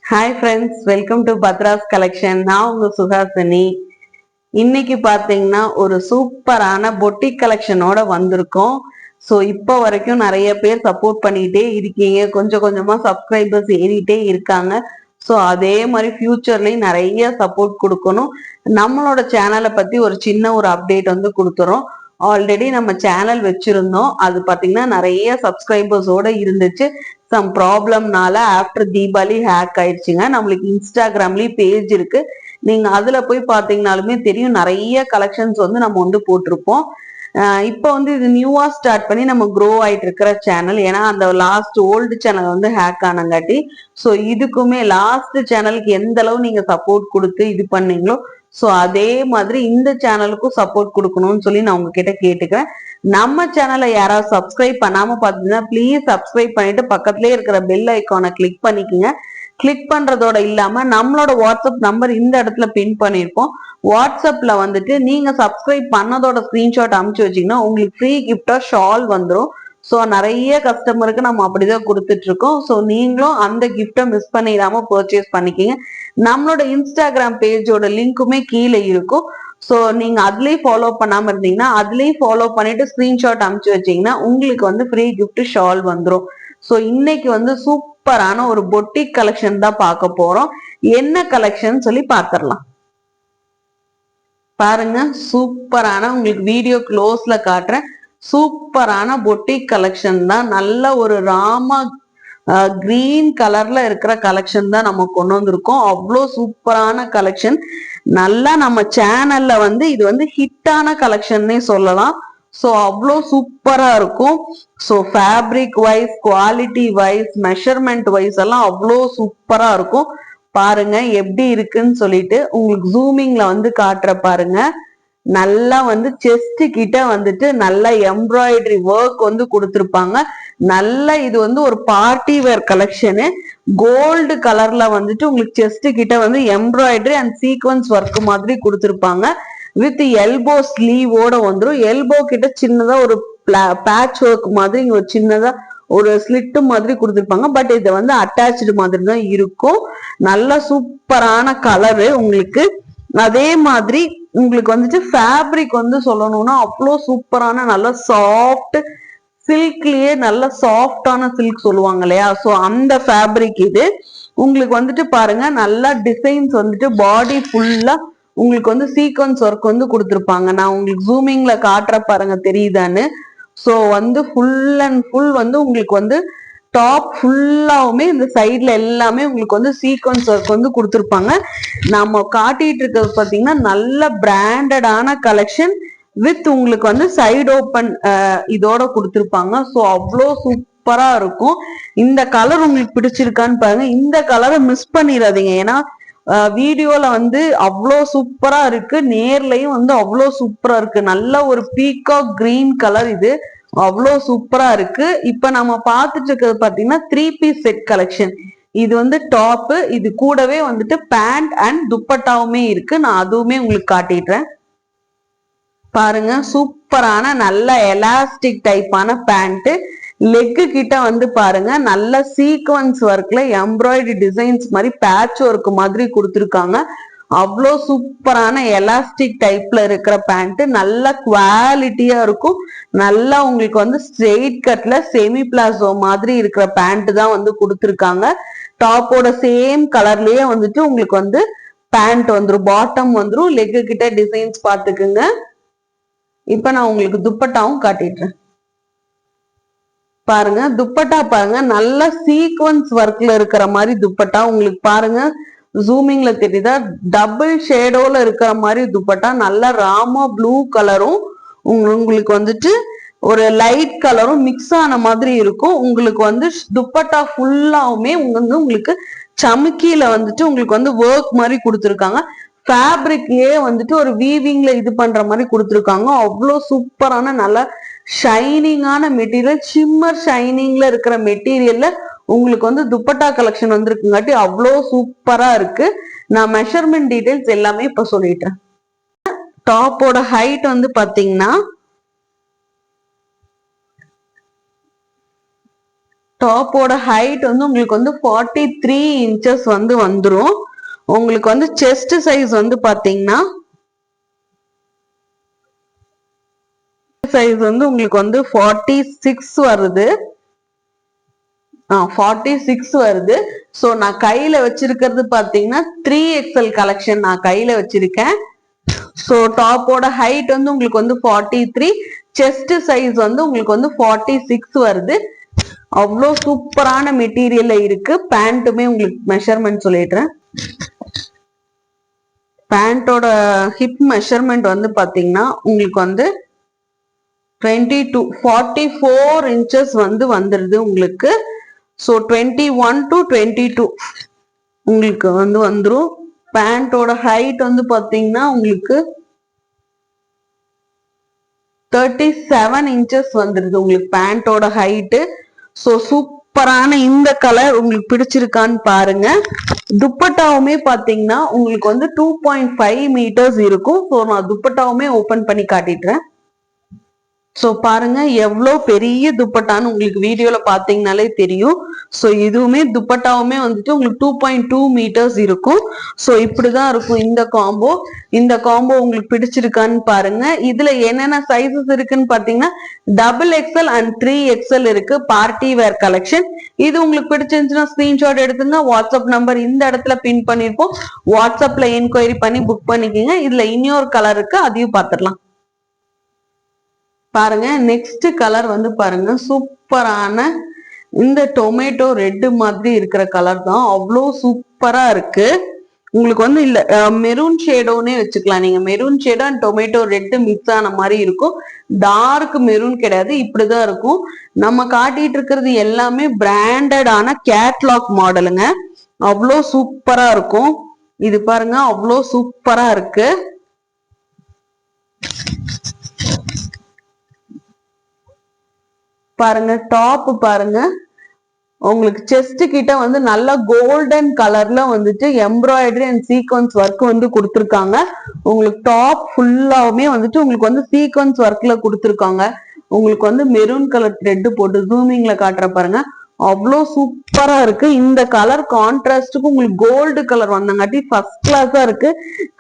Hi friends, welcome to Pathras collection. நான் உங்க சுஹாசினி. இன்னைக்கு பார்த்தீங்கன்னா ஒரு சூப்பரான பொட்டிக் கலெக்ஷனோட வந்திருக்கோம். ஸோ இப்போ வரைக்கும் நிறைய பேர் சப்போர்ட் பண்ணிக்கிட்டே இருக்கீங்க, கொஞ்சம் கொஞ்சமா சப்ஸ்கிரைபர்ஸ் ஏறிட்டே இருக்காங்க. ஸோ அதே மாதிரி ஃபியூச்சர்லயும் நிறைய சப்போர்ட் கொடுக்கணும். நம்மளோட சேனலை பத்தி ஒரு சின்ன ஒரு அப்டேட் வந்து கொடுத்துறோம். ஆல்ரெடி நம்ம சேனல் வச்சிருந்தோம், அது பார்த்தீங்கன்னா நிறைய சப்ஸ்கிரைபர்ஸோட இருந்துச்சு. சம் ப்ராப்ளம்னால ஆஃப்டர் தீபாவளி ஹேக் ஆயிடுச்சுங்க. நம்மளுக்கு இன்ஸ்டாகிராம்லயும் பேஜ் இருக்கு, நீங்க அதுல போய் பாத்தீங்கன்னாலுமே தெரியும், நிறைய கலெக்ஷன்ஸ் வந்து நம்ம வந்து போட்டிருப்போம். இப்போ வந்து இது நியூவா ஸ்டார்ட் பண்ணி நம்ம க்ரோ ஆயிட்டு இருக்கிற சேனல். ஏன்னா அந்த லாஸ்ட் ஓல்டு சேனல் வந்து ஹேக் ஆனங்காட்டி, ஸோ இதுக்குமே லாஸ்ட் சேனலுக்கு எந்த அளவு நீங்க சப்போர்ட் கொடுத்து இது பண்ணீங்களோ, ஸோ அதே மாதிரி இந்த சேனலுக்கும் சப்போர்ட் கொடுக்கணும்னு சொல்லி நான் உங்ககிட்ட கேட்டுக்கிறேன். நம்ம சேனலை யாராவது சப்ஸ்கிரைப் பண்ணாம பாத்தீங்கன்னா ப்ளீஸ் சப்ஸ்கிரைப் பண்ணிட்டு பக்கத்துலயே இருக்கிற பெல் ஐக்கானை கிளிக் பண்ணிக்கோங்க. கிளிக் பண்றதோட இல்லாம நம்மளோட வாட்ஸ்அப் நம்பர் இந்த இடத்துல பின் பண்ணிருப்போம். வாட்ஸ்அப்ல வந்துட்டு நீங்க சப்ஸ்கிரைப் பண்ணதோட ஸ்கிரீன்ஷாட் அனுப்பிச்சு வச்சீங்கன்னா உங்களுக்கு ஃப்ரீ கிஃப்டா ஷால் வந்துடும். ஸோ நிறைய கஸ்டமருக்கு நம்ம அப்படிதான் கொடுத்துட்டு இருக்கோம். ஸோ நீங்களும் அந்த கிஃப்டை மிஸ் பண்ணிடாம பர்ச்சேஸ் பண்ணிக்கிங்க. நம்மளோட இன்ஸ்டாகிராம் பேஜோட லிங்க்குமே கீழே இருக்கும். ஸோ நீங்க அதுலயும் ஃபாலோ பண்ணாம இருந்தீங்கன்னா அதுலயும் ஃபாலோ பண்ணிட்டு ஸ்கிரீன்ஷாட் அனுப்பிச்சு வச்சீங்கன்னா உங்களுக்கு வந்து ஃப்ரீ கிஃப்ட் ஷால் வந்துடும். ஸோ இன்னைக்கு வந்து சூப்பரான ஒரு பொட்டிக் கலெக்ஷன் தான் பார்க்க போறோம். என்ன கலெக்ஷன் சொல்லி பார்த்துடலாம். பாருங்க, சூப்பரான, உங்களுக்கு வீடியோ க்ளோஸ்ல காட்டுறேன், சூப்பரான பொட்டிக் கலெக்ஷன் தான். நல்ல ஒரு ராமா கிரீன் கலர்ல இருக்கிற கலெக்ஷன் தான் நம்ம கொண்டு வந்திருக்கோம். அவ்வளோ சூப்பரான கலெக்ஷன். நல்லா நம்ம சேனல்ல வந்து இது வந்து ஹிட்டான கலெக்ஷன்னே சொல்லலாம். ஸோ அவ்வளோ சூப்பரா இருக்கும். So fabric wise, quality wise, measurement wise எல்லாம் அவ்வளோ சூப்பரா இருக்கும். பாருங்க எப்படி இருக்குன்னு சொல்லிட்டு உங்களுக்கு ஜூமிங்ல வந்து காட்டுற பாருங்க. நல்லா வந்து செஸ்ட் கிட்ட வந்துட்டு நல்லா எம்ப்ராய்டரி ஒர்க் வந்து கொடுத்துருப்பாங்க. நல்ல இது வந்து ஒரு பார்ட்டி வேர் கலெக்ஷனு. கோல்டு கலர்ல வந்துட்டு உங்களுக்கு செஸ்ட் கிட்ட வந்து எம்ப்ராய்டரி அண்ட் சீக்வன்ஸ் ஒர்க் மாதிரி கொடுத்துருப்பாங்க. வித் எல்போ ஸ்லீவோட வந்துடும். எல்போ கிட்ட சின்னதா ஒரு பேட்ச் ஒர்க் மாதிரி இங்க ஒரு சின்னதா ஒரு ஸ்லிட்டு மாதிரி கொடுத்துருப்பாங்க. பட் இது வந்து அட்டாச்சு மாதிரி தான் இருக்கும். நல்ல சூப்பரான கலரு உங்களுக்கு. அதே மாதிரி உங்களுக்கு வந்துட்டு ஃபேப்ரிக் வந்து சொல்லணும்னா அவ்வளோ சூப்பரான நல்ல சாஃப்ட் சில்க்லயே நல்ல சாஃப்டான சில்க் சொல்லுவாங்க இல்லையா, ஸோ அந்த ஃபேப்ரிக் இது. உங்களுக்கு வந்துட்டு பாருங்க, நல்லா டிசைன்ஸ் வந்துட்டு பாடி ஃபுல்லா உங்களுக்கு வந்து சீக்வன்ஸ் ஒர்க் வந்து கொடுத்துருப்பாங்க. நான் உங்களுக்கு ஜூமிங்ல காட்டுற பாருங்க தெரியுதான்னு. ஸோ வந்து ஃபுல் அண்ட் ஃபுல் வந்து உங்களுக்கு வந்து டாப் ஃபுல்லாவுமே இந்த சைட்ல எல்லாமே உங்களுக்கு வந்து சீக்வன்ஸ் ஒர்க் வந்து கொடுத்துருப்பாங்க. நம்ம காட்டிட்டு இருக்கிறது பார்த்தீங்கன்னா நல்ல பிராண்டடான கலெக்ஷன் வித் உங்களுக்கு வந்து சைடு ஓப்பன் இதோட கொடுத்துருப்பாங்க. ஸோ அவ்வளோ சூப்பரா இருக்கும். இந்த கலர் உங்களுக்கு பிடிச்சிருக்கான்னு பாருங்க. இந்த கலரை மிஸ் பண்ணிடாதீங்க. ஏன்னா வீடியோல வந்து அவ்வளோ சூப்பரா இருக்கு, நேர்லயும் வந்து அவ்வளோ சூப்பரா இருக்கு. நல்ல ஒரு பீகாக் கிரீன் கலர் இது, அவ்வளோ சூப்பரா இருக்கு. இப்ப நம்ம பார்த்துட்டு இருக்கிறது பாத்தீங்கன்னா 3 பீஸ் செட் கலெக்ஷன். இது வந்து டாப்பு, இது கூடவே வந்துட்டு பேண்ட் அண்ட் துப்பட்டாவுமே இருக்கு. நான் அதுவுமே உங்களுக்கு காட்டிடுறேன். பாருங்க, சூப்பரான நல்ல எலாஸ்டிக் டைப்பான பேண்ட். லெக்கு கிட்ட வந்து பாருங்க நல்ல சீக்வன்ஸ் ஒர்க்ல எம்ப்ராய்டரி டிசைன்ஸ் மாதிரி பேட்ச் ஒர்க் மாதிரி கொடுத்துருக்காங்க. அவ்வளோ சூப்பரான எலாஸ்டிக் டைப்ல இருக்கிற பேண்ட். நல்ல குவாலிட்டியா இருக்கும். நல்லா உங்களுக்கு வந்து ஸ்ட்ரெயிட் கட்ல செமி பிளாசோ மாதிரி இருக்கிற பேண்ட் தான் வந்து கொடுத்துருக்காங்க. டாப்போட சேம் கலர்லயே வந்துட்டு உங்களுக்கு வந்து பேண்ட் வந்துடும், பாட்டம் வந்துடும். லெக்கு கிட்ட டிசைன்ஸ் பார்த்துக்குங்க. இப்ப நான் உங்களுக்கு துப்பட்டாவும் காட்டிடுறேன். பாருங்க துப்பட்டா, பாருங்க நல்ல சீக்வன்ஸ் ஒர்க்ல இருக்கிற மாதிரி துப்பட்டா உங்களுக்கு பாருங்க. ஜூமிங்ல தெரியுதா, டபுள் ஷேடோல இருக்கிற மாதிரி துப்பட்டா. நல்ல ராமா ப்ளூ கலரும் உங்களுக்கு வந்துட்டு ஒரு லைட் கலரும் மிக்ஸ் ஆன மாதிரி இருக்கும். உங்களுக்கு வந்து துப்பட்டா ஃபுல்லாவுமே உங்களுக்கு சமுக்கியில வந்துட்டு உங்களுக்கு வந்து ஒர்க் மாதிரி கொடுத்துருக்காங்க. ஃபேப்ரிக்லயே வந்துட்டு ஒரு வீவிங்ல இது பண்ற மாதிரி கொடுத்துருக்காங்க. அவ்வளோ சூப்பரான நல்ல ஷைனிங்கான மெட்டீரியல், ஷிம்மர் ஷைனிங்ல இருக்கிற மெட்டீரியல்ல உங்களுக்கு வந்து துப்பட்டா கலெக்ஷன் வந்துருக்குங்காட்டி அவ்வளோ சூப்பரா இருக்கு. நான் மெஷர்மெண்ட் டீடைல்ஸ் எல்லாமே இப்ப சொல்லிட்டேன். டாப்போட ஹைட் வந்து பாத்தீங்கன்னா டாப்போட ஹைட் வந்து உங்களுக்கு வந்து 43 inches வந்து வந்துரும். உங்களுக்கு வந்து செஸ்ட் சைஸ் வந்து பாத்தீங்கன்னா சைஸ் வந்து உங்களுக்கு வந்து 46 வருது. 46 வருது. சோ நான் கையில வச்சிருக்கிறது பாத்தீங்கன்னா 3XL கலெக்ஷன் நான் கையில வச்சிருக்கேன். சோ டாப்போட ஹைட் வந்து உங்களுக்கு வந்து 43, செஸ்ட் சைஸ் வந்து உங்களுக்கு வந்து 46 வருது. அவ்வளோ சூப்பரான மெட்டீரியல்ல இருக்கு. பேண்ட்டுமே உங்களுக்கு மெஷர்மெண்ட் சொல்லிடுறேன். பேண்டோட ஹிப் மெஷர்மெண்ட் வந்து பாத்தீங்கன்னா உங்களுக்கு வந்து 44 inches வந்து வந்துருது உங்களுக்கு. ஸோ 21 to 22 உங்களுக்கு வந்து வந்துடும். பேண்டோட ஹைட் வந்து பாத்தீங்கன்னா உங்களுக்கு 37 inches வந்துருது உங்களுக்கு பேண்டோட ஹைட்டு. ஸோ சூப்பரான இந்த கலர் உங்களுக்கு பிடிச்சிருக்கான்னு பாருங்க. துப்பட்டாவுமே பாத்தீங்கன்னா உங்களுக்கு வந்து 2.5 meters இருக்கும். ஸோ நான் துப்பட்டாவுமே ஓபன் பண்ணி காட்டிடுறேன். சோ பாருங்க எவ்வளவு பெரிய துப்பட்டான்னு உங்களுக்கு வீடியோல பாத்தீங்கன்னாலே தெரியும். சோ இதுவுமே துப்பட்டாவுமே வந்துட்டு உங்களுக்கு 2.2 meters இருக்கும். சோ இப்படிதான் இருக்கும் இந்த காம்போ. இந்த காம்போ உங்களுக்கு பிடிச்சிருக்கான்னு பாருங்க. இதுல என்னென்ன சைசஸ் இருக்குன்னு பாத்தீங்கன்னா XXL and 3XL இருக்கு. Party wear collection. இது உங்களுக்கு பிடிச்சிருந்துச்சுன்னா ஸ்கிரீன்ஷாட் எடுத்துங்க. வாட்ஸ்அப் நம்பர் இந்த இடத்துல பின் பண்ணிருப்போம். வாட்ஸ்அப்ல என்கொயரி பண்ணி புக் பண்ணிக்கோங்க. இதுல இன்னொரு கலர் இருக்கு, அதையும் பாத்துடலாம். பாருங்க நெக்ஸ்ட் கலர் வந்து பாருங்க சூப்பரான இந்த டொமேட்டோ ரெட் மாதிரி இருக்கிற கலர் தான். அவ்வளோ சூப்பரா இருக்கு. உங்களுக்கு வந்து இல்ல மெரூன் ஷேடோனே வச்சுக்கலாம். நீங்க maroon shadow and tomato red mix ஆன மாதிரி இருக்கும். டார்க் மெரூன் கிடையாது, இப்படிதான் இருக்கும். நம்ம காட்டிட்டு இருக்கிறது எல்லாமே பிராண்டடான கேட்லாக் மாடலுங்க. அவ்வளோ சூப்பரா இருக்கும். இது பாருங்க அவ்வளோ சூப்பரா இருக்கு. பாருங்க டாப் பாருங்க உங்களுக்கு செஸ்ட் கிட்ட வந்து நல்ல கோல்டன் கலர்ல வந்துட்டு எம்ப்ராய்டரி அண்ட் சீக்வன்ஸ் ஒர்க் வந்து கொடுத்துருக்காங்க. உங்களுக்கு டாப் ஃபுல்லாவுமே வந்துட்டு உங்களுக்கு வந்து சீக்வன்ஸ் ஒர்க்ல கொடுத்துருக்காங்க. உங்களுக்கு வந்து மெரூன் கலர் த்ரெட் போட்டு ஜூமிங்ல காட்டுற பாருங்க அவ்வளோ சூப்பரா இருக்கு. இந்த கலர் கான்ட்ராஸ்டுக்கு உங்களுக்கு கோல்டு கலர் வந்தங்காட்டி ஃபர்ஸ்ட் கிளாஸா இருக்கு.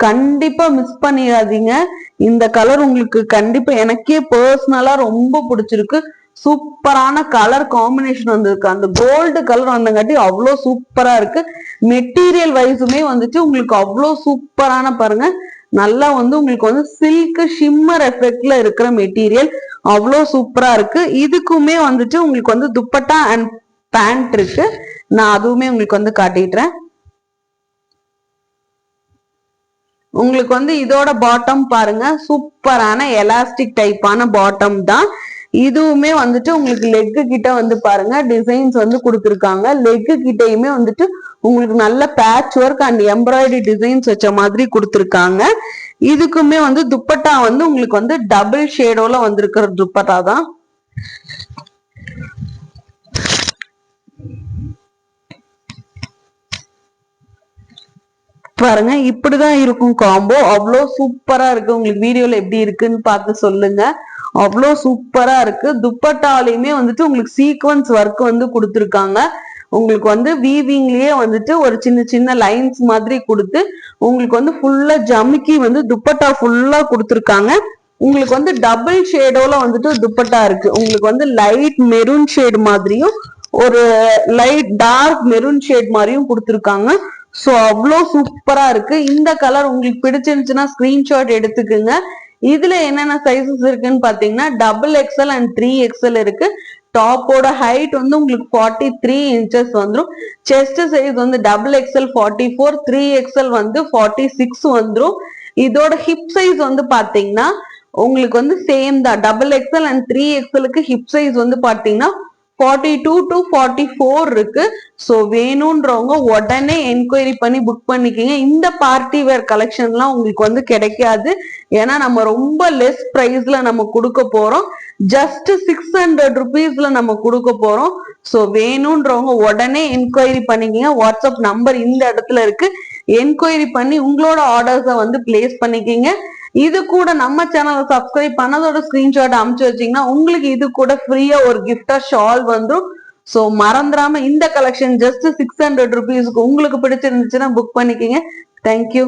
கண்டிப்பா மிஸ் பண்ணிடாதீங்க. இந்த கலர் உங்களுக்கு கண்டிப்பா எனக்கே பர்சனலா ரொம்ப பிடிச்சிருக்கு. சூப்பரான கலர் காம்பினேஷன் வந்திருக்கு. அந்த கோல்டு கலர் வந்தங்காட்டி அவ்வளோ சூப்பரா இருக்கு. மெட்டீரியல் வைஸுமே வந்துட்டு உங்களுக்கு அவ்வளோ சூப்பரான பாருங்க நல்லா வந்து உங்களுக்கு வந்து சில்க் ஷிம்மர் எஃபெக்ட்ல இருக்கிற மெட்டீரியல் அவ்வளோ சூப்பரா இருக்கு. இதுக்குமே வந்துட்டு உங்களுக்கு வந்து துப்பட்டா அண்ட் பேண்ட் இருக்கு. நான் அதுவுமே உங்களுக்கு வந்து காட்டிடுறேன். உங்களுக்கு வந்து இதோட பாட்டம் பாருங்க சூப்பரான எலாஸ்டிக் டைப்பான பாட்டம் தான். இதுவுமே வந்துட்டு உங்களுக்கு லெக்கு கிட்ட வந்து பாருங்க டிசைன்ஸ் வந்து கொடுத்துருக்காங்க. லெக்கு கிட்டையுமே வந்துட்டு உங்களுக்கு நல்ல patch work and embroidery designs வச்ச மாதிரி கொடுத்துருக்காங்க. இதுக்குமே வந்து துப்பட்டா வந்து உங்களுக்கு வந்து டபுள் ஷேடோல வந்திருக்கிற துப்பட்டா தான். பாருங்க இப்படிதான் இருக்கும் காம்போ. அவ்வளோ சூப்பரா இருக்கு. உங்களுக்கு வீடியோல எப்படி இருக்குன்னு பார்த்து சொல்லுங்க. அவ்வளோ சூப்பரா இருக்கு. துப்பட்டாலையுமே வந்துட்டு உங்களுக்கு சீக்வன்ஸ் ஒர்க் வந்து கொடுத்துருக்காங்க. உங்களுக்கு வந்து வீவிங்லயே வந்துட்டு ஒரு சின்ன சின்ன லைன்ஸ் மாதிரி கொடுத்து உங்களுக்கு வந்து ஃபுல்லா ஜமுக்கி வந்து துப்பட்டா ஃபுல்லா கொடுத்துருக்காங்க. உங்களுக்கு வந்து டபுள் ஷேடோல வந்துட்டு துப்பட்டா இருக்கு. உங்களுக்கு வந்து லைட் மெரூன் ஷேட் மாதிரியும் ஒரு லைட் டார்க் மெரூன் ஷேட் மாதிரியும் கொடுத்துருக்காங்க. ஸோ அவ்வளோ சூப்பரா இருக்கு. இந்த கலர் உங்களுக்கு பிடிச்சிருந்துச்சுன்னா ஸ்கிரீன்ஷாட் எடுத்துக்குங்க. இதுல என்னென்ன சைசஸ் இருக்குன்னு பாத்தீங்கன்னா XXL and 3XL இருக்கு. டாப்போட ஹைட் வந்து உங்களுக்கு 43 inches வந்துடும். செஸ்ட் சைஸ் வந்து XXL 44, 3XL வந்து 46 வந்துடும். இதோட ஹிப் சைஸ் வந்து பாத்தீங்கன்னா உங்களுக்கு வந்து சேம் தான். XXL and 3XLக்கு ஹிப் சைஸ் வந்து பாத்தீங்கன்னா 42 to 44 இருக்கு. ஸோ வேணும்ன்றவங்க உடனே என்கொயரி பண்ணி புக் பண்ணிக்கிங்க. இந்த பார்ட்டி வேர் கலெக்ஷன்லாம் உங்களுக்கு வந்து கிடைக்காது. ஏன்னா நம்ம ரொம்ப லெஸ் பிரைஸ்ல நம்ம கொடுக்க போறோம். ஜஸ்ட் 600 rupeesல நம்ம கொடுக்க போறோம். ஸோ வேணும்ன்றவங்க உடனே என்கொயரி பண்ணிக்கிங்க. வாட்ஸ்அப் நம்பர் இந்த இடத்துல இருக்கு. என்கொயரி பண்ணி உங்களோட ஆர்டர்ஸை வந்து பிளேஸ் பண்ணிக்கிங்க. இது கூட நம்ம சேனலை சப்ஸ்கிரைப் பண்ணதோட ஸ்கிரீன்ஷாட் அமுச்சு வச்சீங்கன்னா உங்களுக்கு இது கூட ஃப்ரீயா ஒரு கிஃப்டா ஷால் வந்துடும். சோ மறந்துடாம இந்த கலெக்ஷன் ஜஸ்ட் 600 rupees உங்களுக்கு பிடிச்சிருந்துச்சுன்னா புக் பண்ணிக்கங்க. தேங்க்யூ.